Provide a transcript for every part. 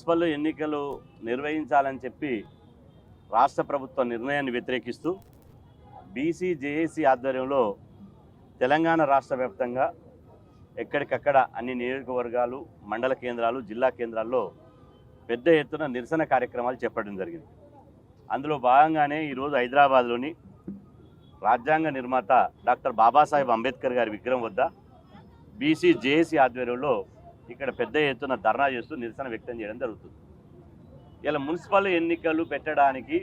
Municipal ఎన్నికలు నిర్వహించాలని చెప్పి రాష్ట్ర ప్రభుత్వ నిర్ణయాన్ని వ్యతిరేకిస్తూ బీసీ జేఏసీ ఆధ్వర్యంలో తెలంగాణ రాష్ట్ర వ్యాప్తంగా ఎక్కడికక్కడ అన్ని నియోజకవర్గాలు, మండల కేంద్రాలు, జిల్లా కేంద్రాల్లో పెద్ద ఎత్తున నిరసన కార్యక్రమాలు చేపట్టడం జరిగింది. అందులో భాగంగానే ఈరోజు హైదరాబాద్లోని రాజ్యాంగ నిర్మాత డాక్టర్ బాబాసాహెబ్ అంబేద్కర్ గారి విగ్రహం వద్ద బీసీ జేఏసీ ఆధ్వర్యంలో ఇక్కడ పెద్ద ఎత్తున ధర్నా చేస్తూ నిరసన వ్యక్తం చేయడం జరుగుతుంది. ఇలా మున్సిపల్ ఎన్నికలు పెట్టడానికి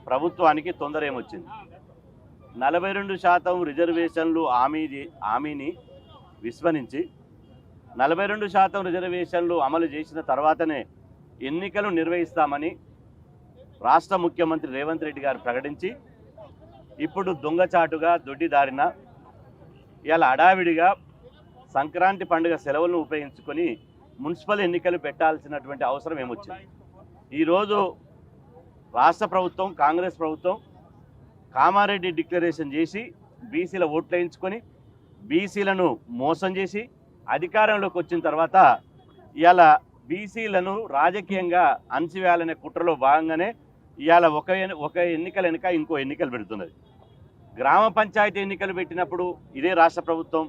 ప్రభుత్వానికి తొందర ఏమొచ్చింది? 42% రిజర్వేషన్లు హామీని విస్మరించి 42% రిజర్వేషన్లు అమలు చేసిన తర్వాతనే ఎన్నికలు నిర్వహిస్తామని రాష్ట్ర ముఖ్యమంత్రి రేవంత్ రెడ్డి గారు ప్రకటించి ఇప్పుడు దొంగచాటుగా దొడ్డిదారిన ఇలా హడావిడిగా సంక్రాంతి పండుగ సెలవులను ఉపయోగించుకొని మున్సిపల్ ఎన్నికలు పెట్టాల్సినటువంటి అవసరం ఏమొచ్చింది? ఈరోజు రాష్ట్ర ప్రభుత్వం, కాంగ్రెస్ ప్రభుత్వం కామారెడ్డి డిక్లరేషన్ చేసి బీసీల ఓట్లు వేయించుకొని బీసీలను మోసం చేసి అధికారంలోకి వచ్చిన తర్వాత ఇవాళ బీసీలను రాజకీయంగా అణచివేయాలనే కుట్రలో భాగంగానే ఇవాళ ఒక ఎన్నికల వెనుక ఇంకో ఎన్నికలు పెడుతున్నది. గ్రామ పంచాయతీ ఎన్నికలు పెట్టినప్పుడు ఇదే రాష్ట్ర ప్రభుత్వం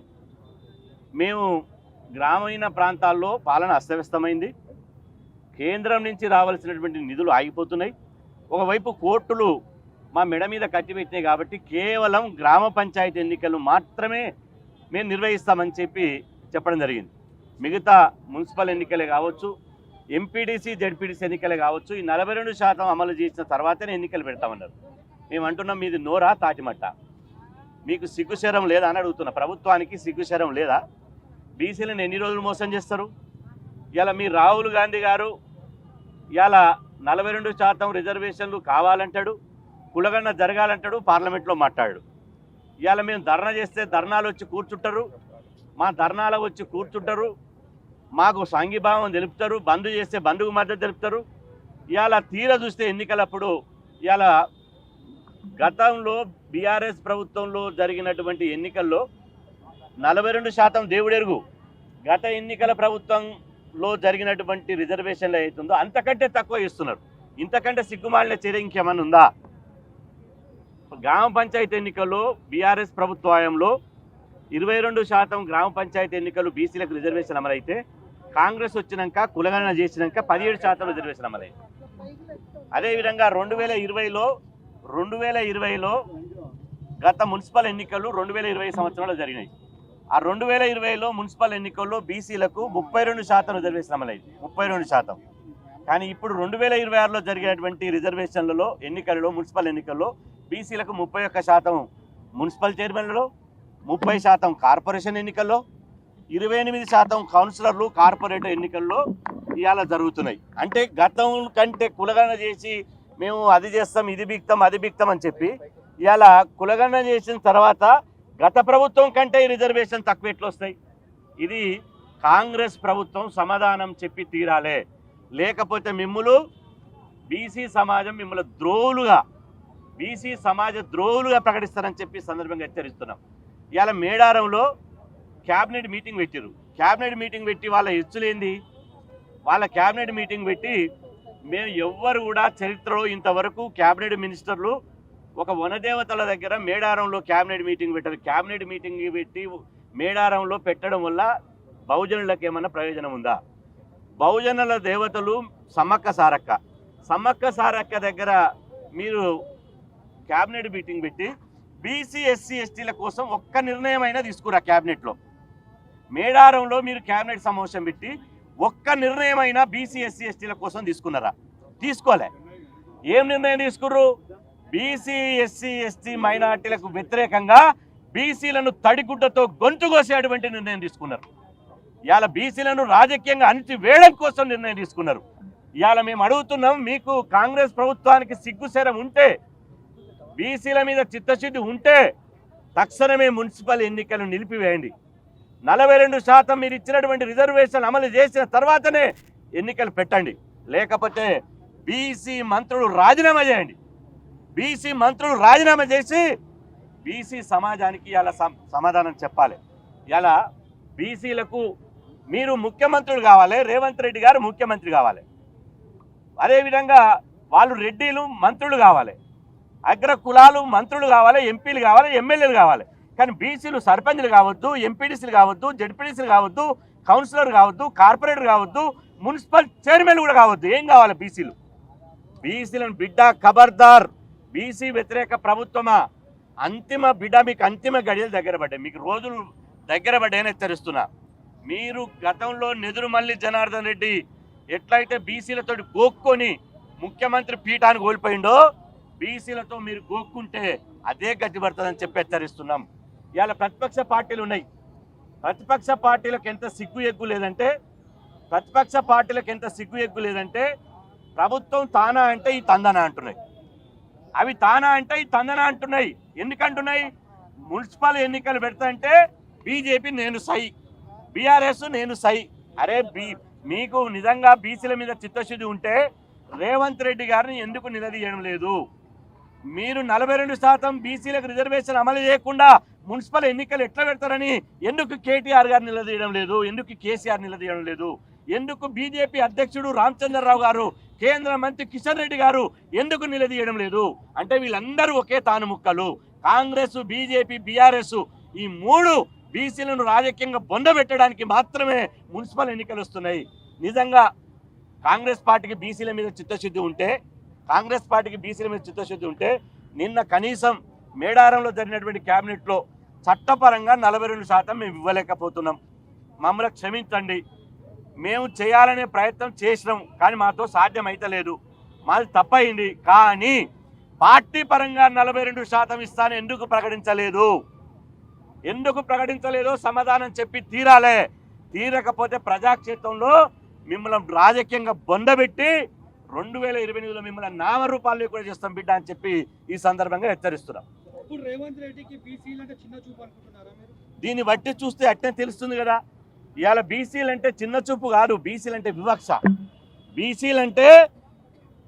మేము గ్రామీణ ప్రాంతాల్లో పాలన అస్తవ్యస్తమైంది, కేంద్రం నుంచి రావాల్సినటువంటి నిధులు ఆగిపోతున్నాయి, ఒకవైపు కోర్టులు మా మెడ మీద కట్టిపెట్టినాయి కాబట్టి కేవలం గ్రామ పంచాయతీ ఎన్నికలు మాత్రమే మేము నిర్వహిస్తామని చెప్పడం జరిగింది. మిగతా మున్సిపల్ ఎన్నికలే కావచ్చు, ఎంపీడీసీ, జెడ్పీడీసీ ఎన్నికలే కావచ్చు, ఈ 42% అమలు చేసిన తర్వాతనే ఎన్నికలు పెడతామన్నారు. మేము అంటున్నాం, మీది నోరా తాటిమట్ట? మీకు సిగ్గుశరం లేదా అని అడుగుతున్నా. ప్రభుత్వానికి సిగ్గుశరం లేదా? బీసీలను ఎన్ని రోజులు మోసం చేస్తారు? ఇలా మీ రాహుల్ గాంధీ గారు ఇలా 42% రిజర్వేషన్లు కావాలంటాడు, కులగన్న జరగాలంటాడు, పార్లమెంట్లో మాట్లాడు. ఇవాళ మేము ధర్నా చేస్తే ధర్నాలు వచ్చి కూర్చుంటారు, మా ధర్నాలు వచ్చి కూర్చుంటారు, మాకు సంఘీభావం తెలుపుతారు, బంద్ చేస్తే బంధుకు మద్దతు తెలుపుతారు. ఇవాళ తీర చూస్తే ఎన్నికలప్పుడు ఇవాళ గతంలో బీఆర్ఎస్ ప్రభుత్వంలో జరిగినటువంటి ఎన్నికల్లో 42% దేవుడెరుగు. గత ఎన్నికల ప్రభుత్వంలో జరిగినటువంటి రిజర్వేషన్లు అవుతుందో అంతకంటే తక్కువ ఇస్తున్నారు. ఇంతకంటే సిగ్గుమాలిన చర్య ఇంకేమన్నా ఉందా? గ్రామ పంచాయతీ ఎన్నికల్లో బీఆర్ఎస్ ప్రభుత్వంలో 22% గ్రామ పంచాయతీ ఎన్నికలు బీసీలకు రిజర్వేషన్ అమలైతే కాంగ్రెస్ వచ్చినాక కులగణన చేసినాక 17% రిజర్వేషన్ అమలైంది. అదేవిధంగా 2020లో గత మున్సిపల్ ఎన్నికలు 2020 సంవత్సరంలో జరిగినాయి. ఆ 2020లో మున్సిపల్ ఎన్నికల్లో బీసీలకు 32% రిజర్వేషన్ అమలైంది, 32%. కానీ ఇప్పుడు 2026లో జరిగినటువంటి రిజర్వేషన్లలో ఎన్నికలలో, మున్సిపల్ ఎన్నికల్లో బీసీలకు 31% మున్సిపల్ చైర్మన్లలో, 30% కార్పొరేషన్ ఎన్నికల్లో, 28% కౌన్సిలర్లు కార్పొరేటర్ ఎన్నికల్లో ఇవాళ జరుగుతున్నాయి. అంటే గతం కంటే కులగణన చేసి మేము అది చేస్తాం, ఇది బిక్తాం, అది బిక్తాం అని చెప్పి ఇవాళ కులగణన చేసిన తర్వాత గత ప్రభుత్వం కంటే ఈ రిజర్వేషన్ తక్కువ ఎట్లా వస్తాయి? ఇది కాంగ్రెస్ ప్రభుత్వం సమాధానం చెప్పి తీరాలే. లేకపోతే మిమ్ములు బీసీ సమాజం మిమ్మల్ని బీసీ సమాజ ద్రోహులుగా ప్రకటిస్తారని చెప్పి సందర్భంగా హెచ్చరిస్తున్నాం. ఇవాళ మేడారంలో క్యాబినెట్ మీటింగ్ పెట్టారు. క్యాబినెట్ మీటింగ్ పెట్టి వాళ్ళ హెచ్చులేంది? వాళ్ళ క్యాబినెట్ మీటింగ్ పెట్టి మేము ఎవ్వరు కూడా చరిత్రలో ఇంతవరకు క్యాబినెట్ మినిస్టర్లు ఒక వనదేవతల దగ్గర మేడారంలో క్యాబినెట్ మీటింగ్ పెట్టారు. క్యాబినెట్ మీటింగ్ పెట్టి మేడారంలో పెట్టడం వల్ల బహుజనులకు ఏమన్నా ప్రయోజనం ఉందా? బహుజనుల దేవతలు సమ్మక్క సారక్క దగ్గర మీరు క్యాబినెట్ మీటింగ్ పెట్టి బీసీ, ఎస్సీ, ఎస్టీల కోసం ఒక్క నిర్ణయం అయినా తీసుకురా? క్యాబినెట్లో మేడారంలో మీరు క్యాబినెట్ సమావేశం పెట్టి ఒక్క నిర్ణయం అయినా బీసీ, ఎస్సీ, ఎస్టీల కోసం తీసుకున్నారా? తీసుకోలే. ఏం నిర్ణయం తీసుకుర్రు? బీసీ, ఎస్సీ, ఎస్టీ మైనార్టీలకు వ్యతిరేకంగా బీసీలను తడిగుడ్డతో గొంతు కోసేటువంటి నిర్ణయం తీసుకున్నారు. ఇవాళ బీసీలను రాజకీయంగా అణిచివేయడం కోసం నిర్ణయం తీసుకున్నారు. ఇవాళ మేము అడుగుతున్నాం, మీకు కాంగ్రెస్ ప్రభుత్వానికి సిగ్గుశరం ఉంటే, బీసీల మీద చిత్తశుద్ధి ఉంటే తక్షణమే మున్సిపల్ ఎన్నికలు నిలిపివేయండి. 42% మీరు ఇచ్చినటువంటి రిజర్వేషన్ అమలు చేసిన తర్వాతనే ఎన్నికలు పెట్టండి. లేకపోతే బీసీ మంత్రులు రాజీనామా చేయండి. బీసీ మంత్రులు రాజీనామా చేసి బీసీ సమాజానికి ఇలా సమాధానం చెప్పాలి. ఇలా బీసీలకు మీరు ముఖ్యమంత్రులు కావాలి, రేవంత్ రెడ్డి గారు ముఖ్యమంత్రి కావాలి. అదేవిధంగా వాళ్ళు రెడ్డిలు మంత్రులు కావాలి, అగ్ర కులాలు మంత్రులు కావాలి, ఎంపీలు కావాలి, ఎమ్మెల్యేలు కావాలి. కానీ బీసీలు సర్పంచ్లు కావద్దు, ఎంపీడీసీలు కావద్దు, జెడ్పీడీసీలు కావద్దు, కౌన్సిలర్ కావద్దు, కార్పొరేటర్ కావద్దు, మున్సిపల్ చైర్మన్ కూడా కావద్దు. ఏం కావాలి బీసీలు? బీసీలను బిడ్డ ఖబర్దార్, బీసీ వ్యతిరేక ప్రభుత్వమా, అంతిమ బిడ్డ మీకు అంతిమ గడియలు దగ్గర పడ్డాయి, మీకు రోజులు దగ్గర పడ్డాయని హెచ్చరిస్తున్నా. మీరు గతంలో నెదురుమల్లి జనార్దన్ రెడ్డి ఎట్లయితే బీసీలతో గోక్కొని ముఖ్యమంత్రి పీఠాన్ని కోల్పోయిండో, బీసీలతో మీరు గోక్కుంటే అదే గతి పడుతుందని చెప్పి హెచ్చరిస్తున్నాం. ఇవాళ ప్రతిపక్ష పార్టీలు ఉన్నాయి, ప్రతిపక్ష పార్టీలకు ఎంత సిగ్గు ఎగ్గు లేదంటే ప్రభుత్వం తానా అంటే ఈ తందనా అంటున్నాయి, అవి తానా అంటే ఈ తందనా అంటున్నాయి. ఎందుకంటున్నాయి? మున్సిపల్ ఎన్నికలు పెడతాంటే బీజేపీ నేను సై, బీఆర్ఎస్ నేను సై. అరే మీకు నిజంగా బీసీల మీద చిత్తశుద్ధి ఉంటే రేవంత్ రెడ్డి గారిని ఎందుకు నిలదీయడం లేదు? మీరు 42% బీసీలకు రిజర్వేషన్ అమలు చేయకుండా మున్సిపల్ ఎన్నికలు ఎట్లా పెడతారని ఎందుకు కేటీఆర్ గారు నిలదీయడం లేదు? ఎందుకు కేసీఆర్ నిలదీయడం లేదు? ఎందుకు బీజేపీ అధ్యక్షుడు రామచంద్రరావు గారు, కేంద్ర మంత్రి కిషన్ రెడ్డి గారు ఎందుకు నిలదీయడం లేదు? అంటే వీళ్ళందరూ ఒకే తాను ముక్కలు. కాంగ్రెస్, బీజేపీ, బీఆర్ఎస్ ఈ మూడు బీసీలను రాజకీయంగా బొందబెట్టడానికి మాత్రమే మున్సిపల్ ఎన్నికలు వస్తున్నాయి. నిజంగా కాంగ్రెస్ పార్టీకి బీసీల మీద చిత్తశుద్ధి ఉంటే నిన్న కనీసం మేడారంలో జరిగినటువంటి క్యాబినెట్లో చట్టపరంగా 42% మేము ఇవ్వలేకపోతున్నాం. మమ్మల్ని క్షమించండి, మేము చేయాలనే ప్రయత్నం చేసినాం, కానీ మాతో సాధ్యమైతలేదు, మాది తప్పయింది. కానీ పార్టీ పరంగా 42% ఇస్తాను ఎందుకు ప్రకటించలేదో సమాధానం చెప్పి తీరాలే. తీరకపోతే ప్రజాక్షేత్రంలో మిమ్మల్ని రాజకీయంగా బొందబెట్టి 2028లో మిమ్మల్ని నామరూపాలు కూడా చేస్తాం బిడ్డ అని చెప్పి ఈ సందర్భంగా హెచ్చరిస్తున్నాం. దీన్ని బట్టి చూస్తే అట్నే తెలుస్తుంది కదా. ఇవాళ బీసీలు అంటే చిన్న చూపు కాదు, బీసీలు అంటే వివక్ష. బీసీలంటే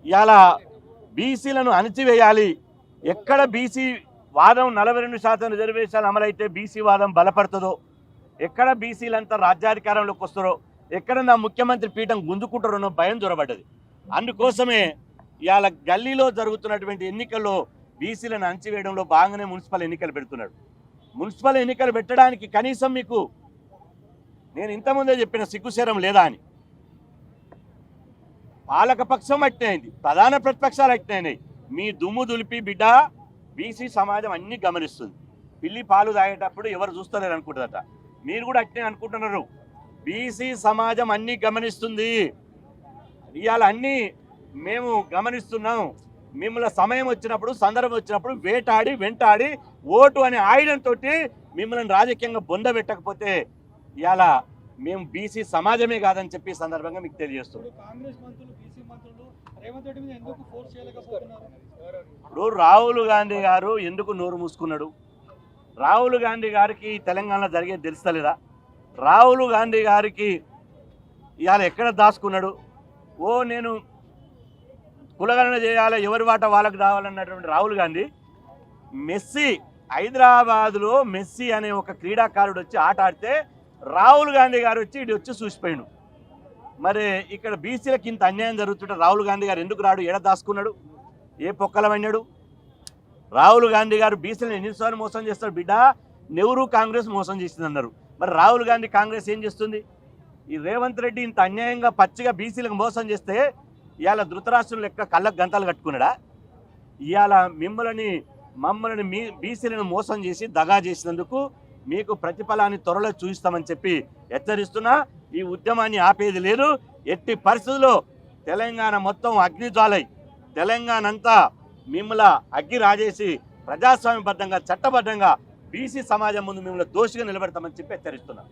ఇవాళ బీసీలను అణచివేయాలి. ఎక్కడ బీసీ వాదం 42% రిజర్వేషన్ అమలైతే బీసీ వాదం బలపడుతుందో, ఎక్కడ బీసీలంతా రాజ్యాధికారంలోకి వస్తారో, ఎక్కడ నా ముఖ్యమంత్రి పీఠం గుంజుకుంటారో భయం దొరబడ్డది. అందుకోసమే ఇవాళ గల్లీలో జరుగుతున్నటువంటి ఎన్నికల్లో బీసీలను అణచివేయడంలో భాగంగానే మున్సిపల్ ఎన్నికలు పెడుతున్నాడు. మున్సిపల్ ఎన్నికలు పెట్టడానికి కనీసం మీకు నేను ఇంతకుముందే చెప్పిన సిగ్గుశరం లేదా అని. పాలకపక్షం అట్టినైంది, ప్రధాన ప్రతిపక్షాలు అట్టినాయి. మీ దుమ్ము దులిపి బిడ్డ బీసీ సమాజం అన్నీ గమనిస్తుంది. పిల్లి పాలు తాగేటప్పుడు ఎవరు చూస్తలేరు అనుకుంటుందట, మీరు కూడా అట్నే అనుకుంటున్నారు. బీసీ సమాజం అన్నీ గమనిస్తుంది. ఇవాళ అన్నీ మేము గమనిస్తున్నాం. మిమ్మల్ని సమయం వచ్చినప్పుడు, సందర్భం వచ్చినప్పుడు వెంటాడి ఓటు అనే ఆయుధంతో మిమ్మల్ని రాజకీయంగా బొందబెట్టకపోతే ఇవాళ మేము బీసీ సమాజమే కాదని చెప్పి సందర్భంగా మీకు తెలియజేస్తున్నాం. ఇప్పుడు రాహుల్ గాంధీ గారు ఎందుకు నోరు మూసుకున్నాడు? రాహుల్ గాంధీ గారికి తెలంగాణలో జరిగేది తెలుస్తలేదా? రాహుల్ గాంధీ గారికి ఇవాళ ఎక్కడ దాచుకున్నాడు? నేను కులగణన చేయాలి, ఎవరి వాట వాళ్ళకి రావాలన్నటువంటి రాహుల్ గాంధీ హైదరాబాద్లో మెస్సీ అనే ఒక క్రీడాకారుడు వచ్చి ఆట ఆడితే రాహుల్ గాంధీ గారు వచ్చి చూసిపోయాడు. మరి ఇక్కడ బీసీలకు ఇంత అన్యాయం జరుగుతుంటే రాహుల్ గాంధీ గారు ఎందుకు రాడు? ఎడ దాచుకున్నాడు? ఏ పొక్కలమన్నాడు? రాహుల్ గాంధీ గారు బీసీలను ఎన్నిసార్లు మోసం చేస్తాడు బిడ్డ? నెహ్రూ కాంగ్రెస్ మోసం చేసింది అన్నారు. మరి రాహుల్ గాంధీ కాంగ్రెస్ ఏం చేస్తుంది? ఈ రేవంత్ రెడ్డి ఇంత అన్యాయంగా పచ్చిగా బీసీలకు మోసం చేస్తే ఇవాళ ధృతరాష్ట్రం లెక్క కళ్ళకు గంతలు కట్టుకున్నాడా? ఇవాళ మమ్మల్ని బీసీలను మోసం చేసి దగా చేసినందుకు మీకు ప్రతిఫలాన్ని త్వరలో చూపిస్తామని చెప్పి హెచ్చరిస్తున్నా. ఈ ఉద్యమాన్ని ఆపేది లేదు. ఎట్టి పరిస్థితుల్లో తెలంగాణ మొత్తం అగ్నిజ్వాలై, తెలంగాణ అంతా మిమ్మల్ని అగ్గి రాజేసి ప్రజాస్వామ్యబద్ధంగా, చట్టబద్ధంగా బీసీ సమాజం ముందు మిమ్మల్ని దోషిగా నిలబెడతామని చెప్పి హెచ్చరిస్తున్నా.